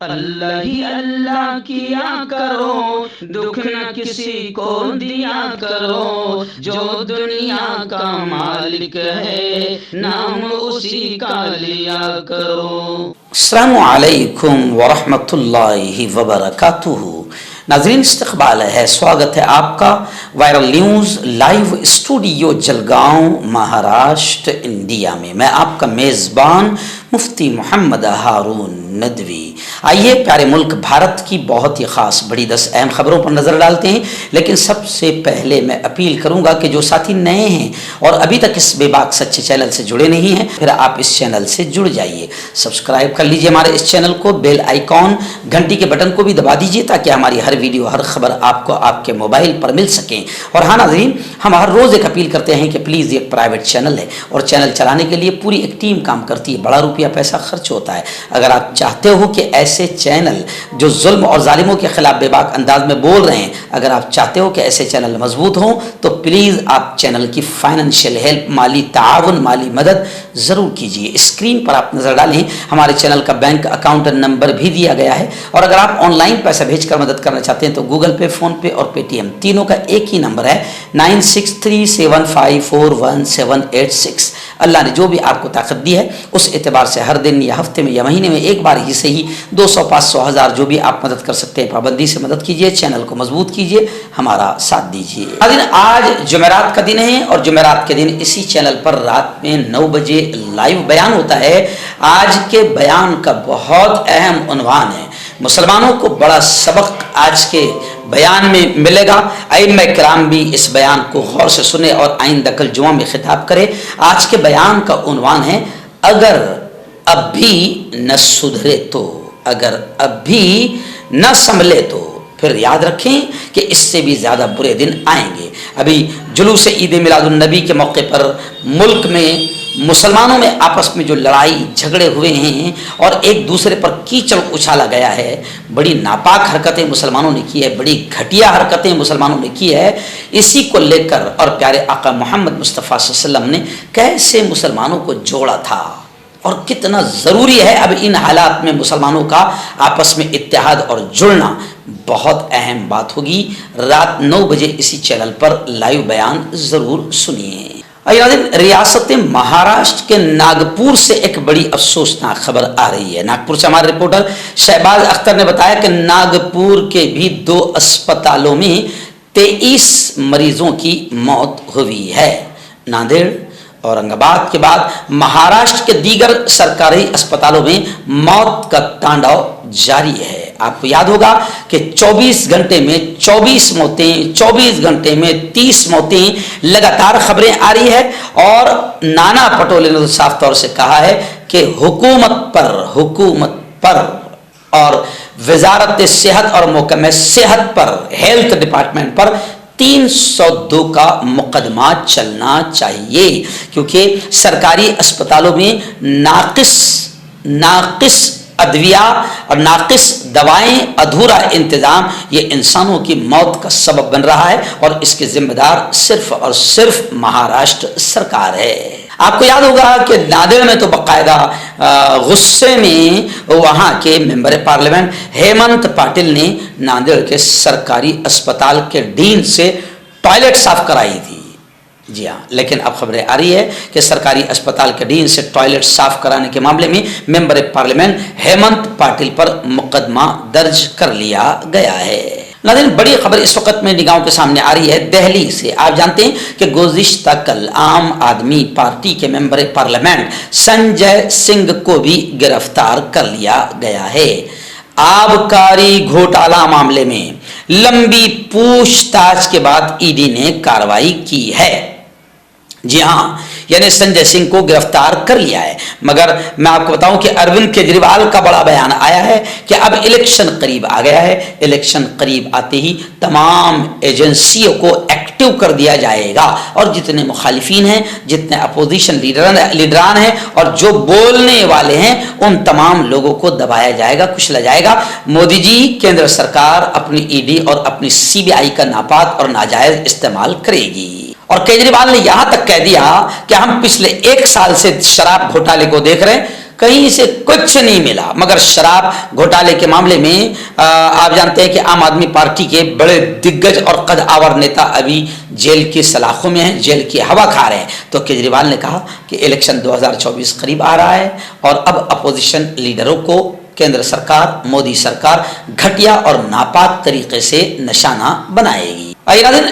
اللہ ہی اللہ کیا کرو، دکھ نہ کسی کو دیا کرو، جو دنیا کا مالک ہے نام اسی کا لیا کرو۔ السلام علیکم ورحمۃ اللہ وبرکاتہ۔ ناظرین استقبال ہے، سواگت ہے آپ کا viral news live studio Jalgaon Maharashtra India میں۔ میں آپ کا میزبان مفتی محمد ہارون ندوی۔ آئیے پیارے ملک بھارت کی بہت ہی خاص بڑی 10 اہم خبروں پر نظر ڈالتے ہیں، لیکن سب سے پہلے میں اپیل کروں گا کہ جو ساتھی نئے ہیں اور ابھی تک اس بے باک سچے چینل سے جڑے نہیں ہیں، پھر آپ اس چینل سے جڑ جائیے، سبسکرائب کر لیجئے ہمارے اس چینل کو، بیل آئیکن گھنٹی کے بٹن کو بھی دبا دیجئے تاکہ ہماری ہر ویڈیو ہر خبر آپ کو آپ کے موبائل پر مل سکیں۔ اور ہاں ناظرین، ہم ہر روز ایک اپیل کرتے ہیں کہ پلیز یہ پرائیویٹ چینل ہے اور چینل چلانے کے لیے پوری ایک ٹیم کام کرتی ہے، بڑا روپیہ پیسہ خرچ ہوتا ہے۔ اگر آپ چاہتے ہو کہ ایسے چینل جو ظلم اور ظالموں کے خلاف بے باک انداز میں بول رہے ہیں، اگر آپ چاہتے ہو کہ ایسے چینل مضبوط ہوں تو پلیز آپ چینل کی فائنینشیل ہیلپ، مالی تعاون، مالی مدد ضرور کیجیے۔ اسکرین پر آپ نظر ڈالیں، ہمارے چینل کا بینک اکاؤنٹ نمبر بھی دیا گیا ہے، اور اگر آپ آن لائن پیسہ بھیج کر مدد کرنا چاہتے ہیں تو گوگل پے، فون پے اور پے ٹی ایم تینوں کا ایک ہی نمبر ہے 9637541786۔ اللہ نے جو بھی آپ کو طاقت دی ہے اس اعتبار سے ہر دن یا ہفتے میں یا مہینے میں ایک بار ہی سے ہی 200، 500، 1000 جو بھی آپ مدد کر سکتے ہیں پابندی سے مدد کیجیے، چینل کو مضبوط کیجیے، ہمارا ساتھ دیجیے۔ آج جمعرات کا دن ہے اور جمعرات کے دن اسی چینل پر رات میں 9 بجے لائیو بیان ہوتا ہے۔ آج کے بیان کا بہت اہم عنوان ہے، مسلمانوں کو بڑا سبق آج کے بیان میں ملے گا۔ ائمہ کرام بھی اس بیان کو غور سے سنے اور آئندہ کل جمعہ میں خطاب کرے۔ آج کے بیان کا عنوان ہے، اگر اب بھی نہ سدھرے تو، اگر اب بھی نہ سنبھلے تو پھر یاد رکھیں کہ اس سے بھی زیادہ برے دن آئیں گے۔ ابھی جلوس عید میلاد النبی کے موقع پر ملک میں مسلمانوں میں آپس میں جو لڑائی جھگڑے ہوئے ہیں اور ایک دوسرے پر کیچڑ اچھالا گیا ہے، بڑی ناپاک حرکتیں مسلمانوں نے کی ہے، بڑی گھٹیا حرکتیں مسلمانوں نے کی ہے، اسی کو لے کر اور پیارے آقا محمد مصطفیٰ صلی اللہ علیہ وسلم نے کیسے مسلمانوں کو جوڑا تھا اور کتنا ضروری ہے اب ان حالات میں مسلمانوں کا آپس میں اتحاد اور جڑنا، بہت اہم بات ہوگی۔ رات 9 بجے اسی چینل پر لائیو بیان ضرور سنیے۔ ریاست مہاراشٹر کے ناگپور سے ایک بڑی افسوسناک خبر آ رہی ہے۔ ناگپور سے ہمارے رپورٹر شہباز اختر نے بتایا کہ ناگپور کے بھی 2 اسپتالوں میں 23 مریضوں کی موت ہوئی ہے۔ ناندیڑ، اورنگ آباد کے بعد مہاراشٹر کے دیگر سرکاری اسپتالوں میں موت کا تانڈو جاری ہے۔ آپ کو یاد ہوگا کہ 24 گھنٹے میں 24 موتیں، 24 گھنٹے میں 30 موتیں لگاتار خبریں آ رہی ہے، اور نانا پٹولے نے صاف طور سے کہا ہے کہ حکومت پر اور وزارت صحت اور محکمہ صحت پر، ہیلتھ ڈپارٹمنٹ پر 302 کا مقدمہ چلنا چاہیے، کیونکہ سرکاری اسپتالوں میں ناقص ادویہ اور ناقص دوائیں، ادھورا انتظام، یہ انسانوں کی موت کا سبب بن رہا ہے، اور اس کے ذمہ دار صرف اور صرف مہاراشٹر سرکار ہے۔ آپ کو یاد ہوگا کہ ناندیڑ میں تو باقاعدہ غصے میں وہاں کے ممبر پارلیمنٹ ہیمنت پاٹل نے ناندیڑ کے سرکاری اسپتال کے ڈین سے ٹوائلٹ صاف کرائی تھی۔ جی ہاں، لیکن اب خبریں آ رہی ہے کہ سرکاری اسپتال کے ڈین سے ٹوائلٹ صاف کرانے کے معاملے میں ممبر پارلیمنٹ ہیمنت پاٹل پر مقدمہ درج کر لیا گیا ہے۔ ناظرین، بڑی خبر اس وقت میں نگاہوں کے سامنے آ رہی ہے دہلی سے۔ آپ جانتے ہیں کہ گزشتہ کل عام آدمی پارٹی کے ممبر پارلیمنٹ سنجے سنگھ کو بھی گرفتار کر لیا گیا ہے۔ آبکاری گھوٹالہ معاملے میں لمبی پوچھ تاچھ کے بعد ای ڈی نے کارروائی کی ہے۔ جی ہاں، یعنی سنجے سنگھ کو گرفتار کر لیا ہے، مگر میں آپ کو بتاؤں کہ اروند کیجریوال کا بڑا بیان آیا ہے کہ اب الیکشن قریب آ گیا ہے، الیکشن قریب آتے ہی تمام ایجنسیوں کو ایکٹیو کر دیا جائے گا، اور جتنے مخالفین ہیں، جتنے اپوزیشن لیڈران ہیں اور جو بولنے والے ہیں، ان تمام لوگوں کو دبایا جائے گا، کچلا جائے گا۔ مودی جی، کیندر سرکار اپنی ای ڈی اور اپنی سی بی آئی کا ناپاک اور ناجائز استعمال کرے گی۔ اور کیجریوال نے یہاں تک کہہ دیا کہ ہم پچھلے 1 سال سے شراب گھوٹالے کو دیکھ رہے ہیں، कहीं से कुछ नहीं मिला, मगर शराब घोटाले के मामले में आप जानते हैं कि आम आदमी पार्टी के बड़े दिग्गज और कद आवर नेता अभी जेल की सलाखों में हैं, जेल की हवा खा रहे हैं। तो केजरीवाल ने कहा कि इलेक्शन 2024 करीब आ रहा है और अब अपोजिशन लीडरों को केंद्र सरकार, मोदी सरकार घटिया और नापाक तरीके से निशाना बनाएगी।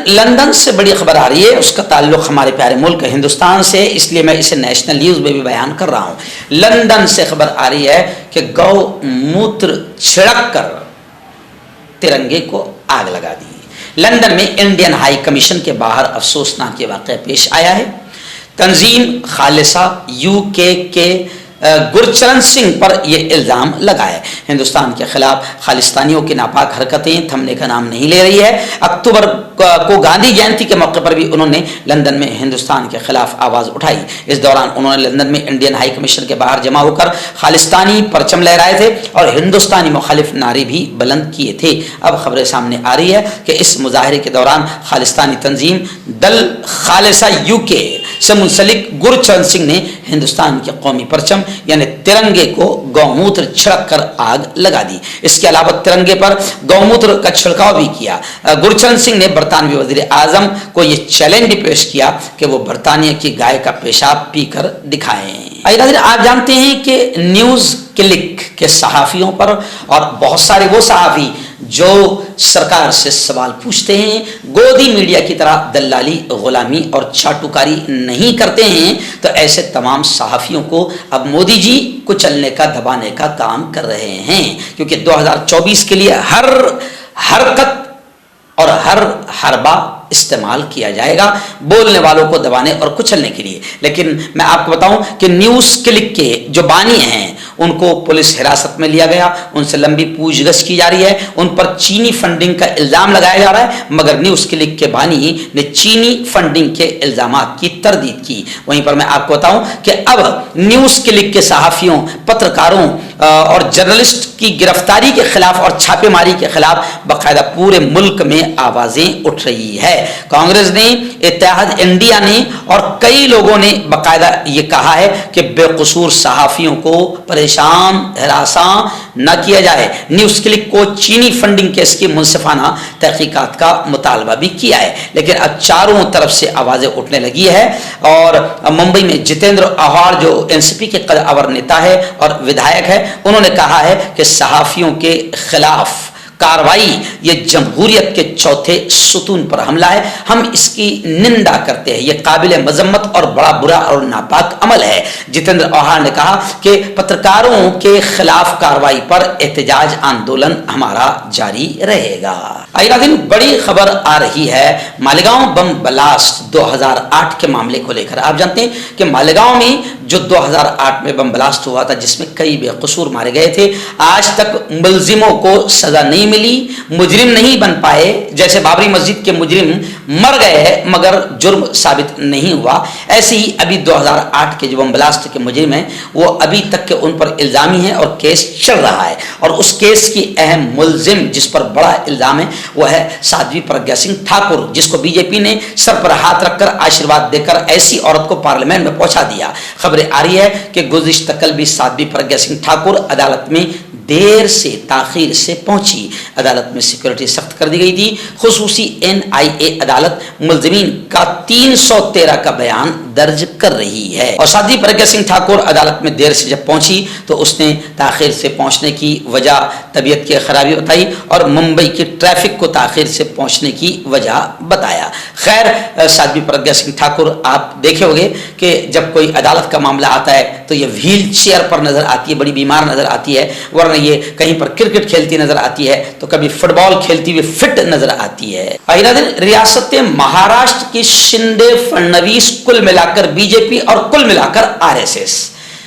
लंदन से बड़ी खबर आ रही है, उसका ताल्लुक हमारे प्यारे मुल्क हिंदुस्तान से, इसलिए मैं इसे नेशनल न्यूज में भी बयान कर रहा हूं। लंदन से खबर आ रही है कि गौ मूत्र छिड़क कर तिरंगे को आग लगा दी। लंदन में इंडियन हाई कमीशन के बाहर अफसोसनाक ये वाक़या पेश आया है। तंजीम खालिसा यूके के गुरचरण सिंह पर यह इल्ज़ाम लगाए। हिंदुस्तान के खिलाफ खालिस्तानियों की नापाक हरकतें थमने का नाम नहीं ले रही है। अक्टूबर को गांधी जयंती के मौके पर भी उन्होंने लंदन में हिंदुस्तान के खिलाफ आवाज़ उठाई। इस दौरान उन्होंने लंदन में इंडियन हाई कमीशन के बाहर जमा होकर खालिस्तानी परचम लहराए थे और हिंदुस्तानी मुखालिफ नारे भी बुलंद किए थे। अब खबरें सामने आ रही है कि इस मुजाहरे के दौरान खालिस्तानी तंजीम दल खालिसा यूके से मुंसलिक गुरचरण सिंह ने हिंदुस्तान के कौमी परचम यानी तिरंगे को गौमूत्र छिड़क कर आग लगा दी। इसके अलावा तिरंगे पर गौमूत्र का छिड़काव भी किया। गुरचरण सिंह ने बरतानवी वजीर आजम को यह चैलेंज भी पेश किया कि वो बरतानिया की गाय का पेशाब पीकर दिखाएं। आप जानते हैं कि न्यूज क्लिक के सहाफियों पर और बहुत सारे वो सहाफी जो सरकार से सवाल पूछते हैं, गोदी मीडिया की तरह दलाली, गुलामी और चाटुकारी नहीं करते हैं, तो ऐसे तमाम सहाफियों को अब मोदी जी कुचलने का, दबाने का काम कर रहे हैं। क्योंकि 2024 के लिए हर हरकत और हर हरबा इस्तेमाल किया जाएगा बोलने वालों को दबाने और कुचलने के लिए। लेकिन मैं आपको बताऊं कि न्यूज़ क्लिक के जो बानी हैं उनको पुलिस हिरासत में लिया गया, उनसे लंबी पूछगछ की जा रही है, उन पर चीनी फंडिंग का इल्जाम लगाया जा रहा है, मगर न्यूज़ क्लिक के बानी ने चीनी फंडिंग के इल्जामात की तरदीद की। वहीं पर मैं आपको बताऊं कि अब न्यूज़ क्लिक के सहाफियों, पत्रकारों और जर्नलिस्ट की गिरफ्तारी के खिलाफ और छापेमारी के खिलाफ बाकायदा पूरे मुल्क में आवाजें उठ रही है। कांग्रेस ने, इत्तेहाद इंडिया ने और कई लोगों ने बाकायदा ये कहा है कि बेकसूर सहाफियों को परेशान, हरासा न किया जाए। न्यूज़ क्लिक को चीनी फंडिंग केस की मुंसिफाना तहकीकात का मुतालबा भी किया है। लेकिन अब चारों तरफ से आवाजें उठने लगी है और मुंबई में जितेंद्र आव्हाड जो एनसीपी के कदावर नेता है और विधायक है, उन्होंने कहा है कि सहाफियों के खिलाफ कार्रवाई ये जमहूरियत के चौथे सुतून पर हमला है। हम इसकी निंदा करते हैं, यह काबिल मजम्मत और बड़ा बुरा और नापाक अमल है। जितेंद्र आव्हाड ने कहा कि पत्रकारों के खिलाफ कार्रवाई पर एहतजाज आंदोलन हमारा जारी रहेगा। अगला दिन बड़ी खबर आ रही है मालेगांव बम ब्लास्ट 2008 के मामले को लेकर। आप जानते हैं कि मालेगांव में जो 2008 में बम ब्लास्ट हुआ था जिसमें कई बेकसूर मारे गए थे, आज तक मुलजिमों को सजा नहीं मिली, मुजरिम नहीं बन पाए। जैसे बाबरी मस्जिद के मुजरिम मर गए मगर जुर्म साबित नहीं हुआ, ऐसे ही अभी 2008 के जो बम ब्लास्ट के मुजरिम हैं वो अभी तक के उन पर इल्जामी है और केस चल रहा है। और उस केस की अहम मुलजिम जिस पर बड़ा इल्जाम है वो है साध्वी प्रज्ञा सिंह ठाकुर, जिसको बीजेपी ने सर पर हाथ रखकर आशीर्वाद देकर ऐसी औरत को पार्लियामेंट में पहुंचा दिया। खबरें आ रही है कि गुज़िश्ता कल भी साध्वी प्रज्ञा सिंह ठाकुर अदालत में देर से, ताखीर से पहुंची। अदालत में सिक्योरिटी सख्त कर दी गई थी। खुसूसी NIA अदालत मुलजिमीन का 313 का बयान दर्ज कर रही है। और साध्वी प्रज्ञा सिंह ठाकुर अदालत में देर से जब पहुंची तो उसने ताखीर से पहुंचने की वजह तबीयत की खराबी बताई और मुंबई की ट्रैफिक को ताखीर से पहुंचने की वजह बताया। खैर, साध्वी प्रज्ञा सिंह ठाकुर आप देखे होंगे कि जब कोई अदालत का मामला आता है तो ये व्हील चेयर पर नजर आती है, बड़ी बीमार नजर आती है, वरना ये कहीं पर क्रिकेट खेलती नजर आती है तो कभी फुटबॉल खेलती हुई फिट नजर आती है। अगला दिन रियासत महाराष्ट्र की शिंदे, फडणवीस, कुल मिलाकर बीजेपी और कुल मिलाकर RSS।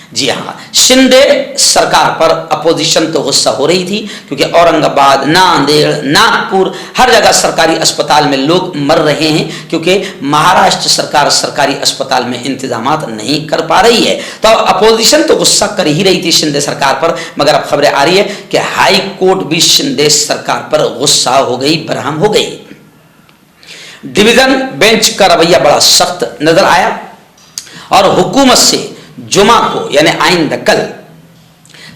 जी हाँ, शिंदे सरकार पर अपोजिशन तो गुस्सा हो रही थी क्योंकि औरंगाबाद, नांदेड़, नागपुर हर जगह सरकारी अस्पताल में लोग मर रहे हैं क्योंकि महाराष्ट्र सरकार सरकारी अस्पताल में इंतजामात नहीं कर पा रही है। तो अपोजिशन तो गुस्सा कर ही रही थी शिंदे सरकार पर, मगर अब खबरें आ रही है कि हाई कोर्ट भी शिंदे सरकार पर गुस्सा हो गई, बरहम हो गई। डिवीजन बेंच का रवैया बड़ा सख्त नजर आया और हुकूमत से जुमा को यानी आइंदा कल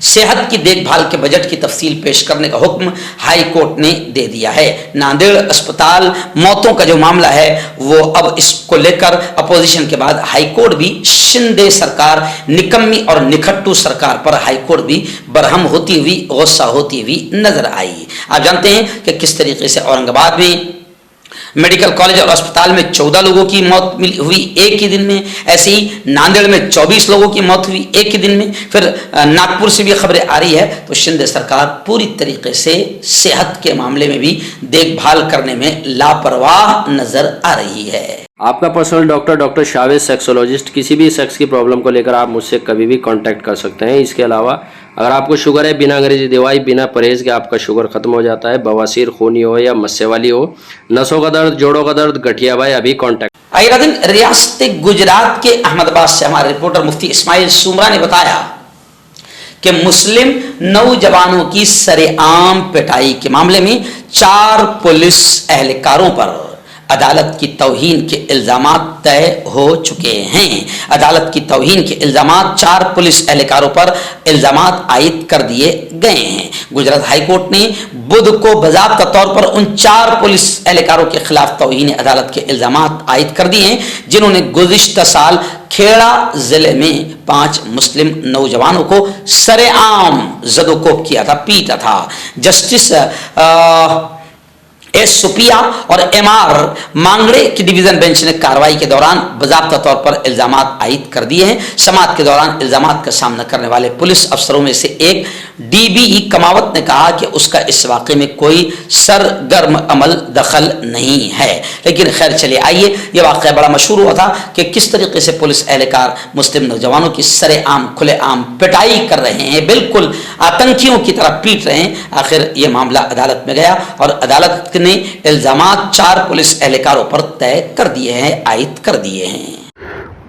सेहत की देखभाल के बजट की तफसील पेश करने का हुक्म हाई कोर्ट ने दे दिया है। नांदेड़ अस्पताल मौतों का जो मामला है वो अब इसको लेकर अपोजिशन के बाद हाई कोर्ट भी शिंदे सरकार निकम्मी और निखट्टू सरकार पर हाई कोर्ट भी बरहम होती हुई, गुस्सा होती हुई नजर आई। आप जानते हैं कि किस तरीके से औरंगाबाद में मेडिकल कॉलेज और अस्पताल में 14 लोगों की मौत हुई एक ही दिन में, ऐसे ही नांदेड़ में 24 लोगों की मौत हुई एक ही दिन में। फिर नागपुर से भी खबरें आ रही है। तो शिंदे सरकार पूरी तरीके से सेहत के मामले में भी देखभाल करने में लापरवाह नजर आ रही है। आपका पर्सनल डॉक्टर शावेज सेक्सोलॉजिस्ट, किसी भी सेक्स की प्रॉब्लम को लेकर आप मुझसे कभी भी कांटेक्ट कर सकते हैं। इसके अलावा अगर आपको शुगर है, बिना अंग्रेजी दवाई, बिना परहेज के आपका शुगर खत्म हो जाता है, बवासीर, खूनी हो या मस्से वाली हो, नसों का दर्द, जोड़ों का दर्द, गठिया भाई, अभी कांटेक्ट। आइए दिन रियासत गुजरात के अहमदाबाद से हमारे रिपोर्टर मुफ्ती इस्माइल सुमरा ने बताया कि मुस्लिम नौजवानों की सरेआम पिटाई के मामले में 4 पुलिस एहलकारों पर अदालत की तौहीन के इल्जामात तय हो चुके हैं। अदालत की तौहीन के इल्जामात 4 पुलिस एहलकारों पर इल्जामात आयद कर दिए गए हैं। गुजरात हाई कोर्ट ने बुध को बाज़ाब्ता तौर पर उन 4 पुलिस एहलकारों के खिलाफ तौहीन अदालत के इल्जामात आयद कर दिए हैं जिन्होंने गुज़िश्ता साल खेड़ा जिले में 5 मुस्लिम नौजवानों को सरेआम ज़दोकोब किया था, पीटा था। जस्टिस एस सुपिया और एमआर मांगड़े की डिवीजन बेंच ने कार्रवाई के दौरान बाज़ाब्ता तौर पर इल्जामात आयद कर दिए हैं। समाअत के दौरान इल्जामात का सामना करने वाले पुलिस अफसरों में से एक डीबीई कमावत ने कहा कि उसका इस वाक़े में कोई सरगर्म अमल दखल नहीं है। लेकिन खैर चलिए आइए, यह वाक़या बड़ा मशहूर हुआ था कि किस तरीके से पुलिस एहलकार मुस्लिम नौजवानों की सरेआम खुलेआम पिटाई कर रहे हैं, बिल्कुल आतंकियों की तरह पीट रहे हैं। आखिर यह मामला अदालत में गया और अदालत ने इल्जामात 4 पुलिस एहलकारों पर तय कर दिए हैं, आयद कर दिए हैं।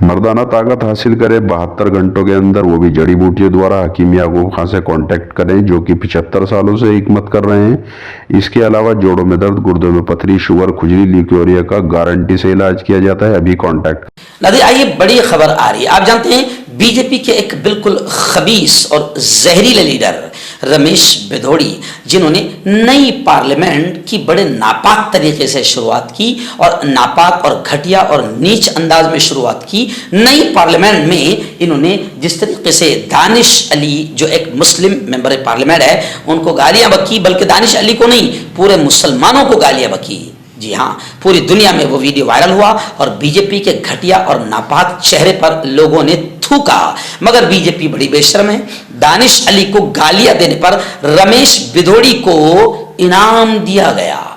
मर्दाना ताकत हासिल करे 72 घंटों के अंदर, वो भी जड़ी बूटियों द्वारा। हकीम याकूब खान से कांटेक्ट करें जो कि 75 सालों से हिकमत कर रहे हैं। इसके अलावा जोड़ों में दर्द, गुर्दों में पथरी, शुगर, खुजली, ल्यूकोरिया का गारंटी से इलाज किया जाता है। अभी कांटेक्ट। नाज़रीन आइए, बड़ी खबर आ रही है। आप जानते हैं बीजेपी के एक बिल्कुल खबीस और जहरीले लीडर रमेश बिधोड़ी, जिन्होंने नई पार्लियामेंट की बड़े नापाक तरीके से शुरुआत की और नापाक और घटिया और नीच अंदाज में शुरुआत की। नई पार्लियामेंट में इन्होंने जिस तरीके से दानिश अली, जो एक मुस्लिम मेंबर पार्लियामेंट है, उनको गालियां बकी, बल्कि दानिश अली को नहीं, पूरे मुसलमानों को गालियां बकी। जी हाँ, पूरी दुनिया में वो वीडियो वायरल हुआ और बीजेपी के घटिया और नापाक चेहरे पर लोगों ने थूका। मगर बीजेपी बड़ी बेशर्म है। दानिश अली को गालियां देने पर रमेश बिधोड़ी को इनाम दिया गया।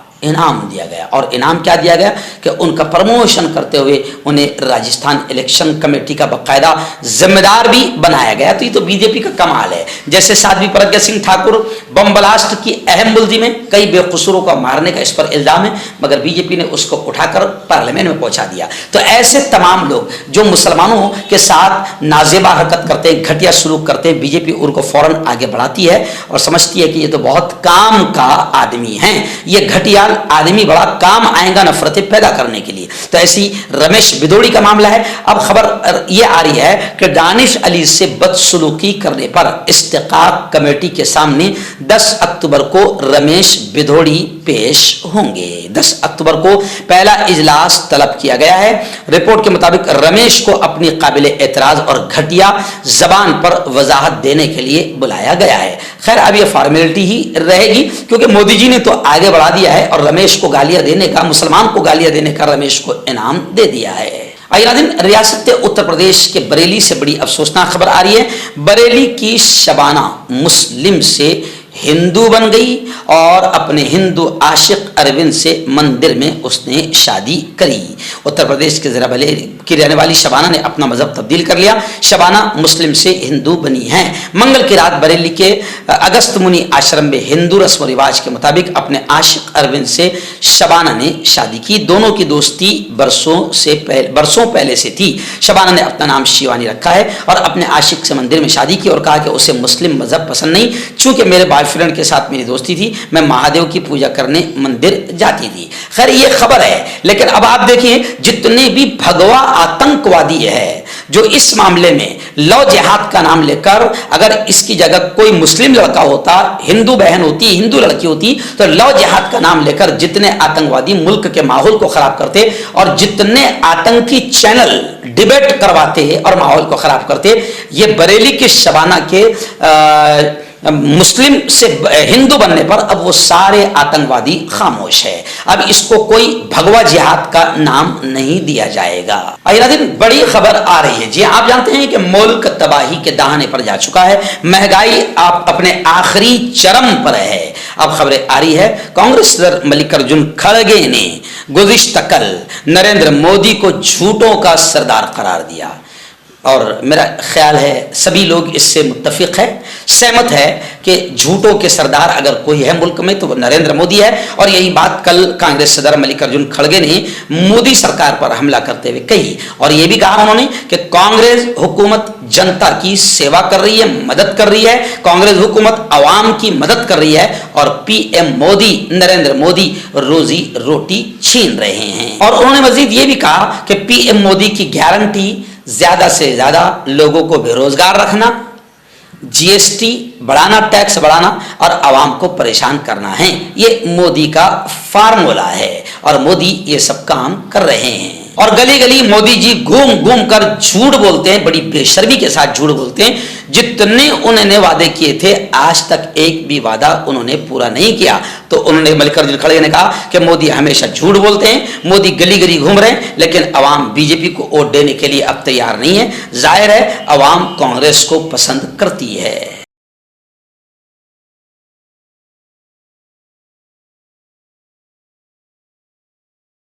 और इनाम क्या दिया गया कि उनका प्रमोशन करते हुए उन्हें राजस्थान इलेक्शन कमेटी का बाकायदा जिम्मेदार भी बनाया गया। तो ये तो बीजेपी का कमाल है। जैसे साध्वी प्रज्ञा सिंह ठाकुर बम ब्लास्ट की अहम मुलजिम है, कई बेकसूरों को मारने का इस पर इल्जाम है, मगर बीजेपी ने उसको उठाकर पार्लियामेंट में पहुंचा दिया। तो ऐसे तमाम लोग जो मुसलमानों के साथ नाजेबा हरकत करते हैं, घटिया सलूक करते हैं, बीजेपी उनको फौरन आगे बढ़ाती है और समझती है कि ये तो बहुत काम का आदमी है, ये घटिया आदमी बड़ा काम आएगा नफरतें पैदा करने के लिए। तो ऐसी रमेश बिधोड़ी का मामला है। अब खबर यह आ रही है कि दानिश अली से बदसलूकी करने पर इस्तिकाक कमेटी के सामने 10 अक्टूबर को रमेश बिधोड़ी पेश होंगे। 10 अक्टूबर को पहला इजलास तलब किया गया है। रिपोर्ट के मुताबिक रमेश को अपनी काबिल एतराज और घटिया जबान पर वजाहत देने के लिए बुलाया गया है। खैर अब यह फॉर्मेलिटी ही रहेगी क्योंकि मोदी जी ने तो आगे बढ़ा दिया है और रमेश को गालियां देने का, मुसलमान को गालियां देने का रमेश को इनाम दे दिया है। आइए नाज़रीन, रियासत उत्तर प्रदेश के बरेली से बड़ी अफसोसनाक खबर आ रही है। बरेली की शबाना मुस्लिम से हिंदू बन गई और अपने हिंदू आशिक अरविंद से मंदिर में उसने शादी करी। उत्तर प्रदेश के ज़रा बरेली की रहने वाली शबाना ने अपना मजहब तब्दील कर लिया। शबाना मुस्लिम से हिंदू बनी है। मंगल की रात बरेली के अगस्त मुनि आश्रम में हिंदू रस्म व रिवाज के मुताबिक अपने आशिक अरविंद से शबाना ने शादी की। दोनों की दोस्ती बरसों पहले से थी। शबाना ने अपना नाम शिवानी रखा है और अपने आशिक से मंदिर में शादी की और कहा कि उसे मुस्लिम मजहब पसंद नहीं। चूंकि मेरे बॉयफ्रेंड के साथ मेरी दोस्ती थी, मैं महादेव की पूजा करने मंदिर जाती थी। खैर ये खबर है, लेकिन अब आप देखिए जितने भी भगवा आतंकवादी है जो इस मामले में लव जिहाद का नाम लेकर अगर इसकी जगह कोई मुस्लिम लड़का होता, हिंदू बहन होती, हिंदू लड़की होती, तो लव जिहाद का नाम लेकर जितने आतंकवादी मुल्क के माहौल को खराब करते और जितने आतंकी चैनल डिबेट करवाते और माहौल को खराब करते, ये बरेली के शबाना के मुस्लिम से हिंदू बनने पर अब वो सारे आतंकवादी खामोश है। अब इसको कोई भगवा जिहाद का नाम नहीं दिया जाएगा। दिन बड़ी खबर आ रही है जी। आप जानते हैं कि मुल्क तबाही के दहाने पर जा चुका है, महंगाई आप अपने आखिरी चरम पर है। अब खबरें आ रही है कांग्रेस सदर मल्लिकार्जुन खड़गे ने गुज़िश्ता कल नरेंद्र मोदी को झूठों का सरदार करार दिया और मेरा ख्याल है सभी लोग इससे मुत्तफिक है, सहमत है कि झूठों के सरदार अगर कोई है मुल्क में तो वो नरेंद्र मोदी है। और यही बात कल कांग्रेस सदर मल्लिकार्जुन खड़गे ने मोदी सरकार पर हमला करते हुए कही और ये भी कहा उन्होंने कि कांग्रेस हुकूमत जनता की सेवा कर रही है, मदद कर रही है, कांग्रेस हुकूमत अवाम की मदद कर रही है और पीएम मोदी नरेंद्र मोदी रोजी रोटी छीन रहे हैं। और उन्होंने मजीद ये भी कहा कि पीएम मोदी की गारंटी ज्यादा से ज्यादा लोगों को बेरोजगार रखना, जीएसटी बढ़ाना, टैक्स बढ़ाना और आवाम को परेशान करना है। ये मोदी का फार्मूला है और मोदी ये सब काम कर रहे हैं। और गली गली मोदी जी घूम घूम कर झूठ बोलते हैं, बड़ी बेशर्मी के साथ झूठ बोलते हैं। जितने उन्होंने वादे किए थे आज तक एक भी वादा उन्होंने पूरा नहीं किया। तो उन्होंने मल्लिकार्जुन खड़गे ने कहा कि मोदी हमेशा झूठ बोलते हैं, मोदी गली गली घूम रहे हैं, लेकिन अवाम बीजेपी को वोट देने के लिए अब तैयार नहीं है। जाहिर है अवाम कांग्रेस को पसंद करती है।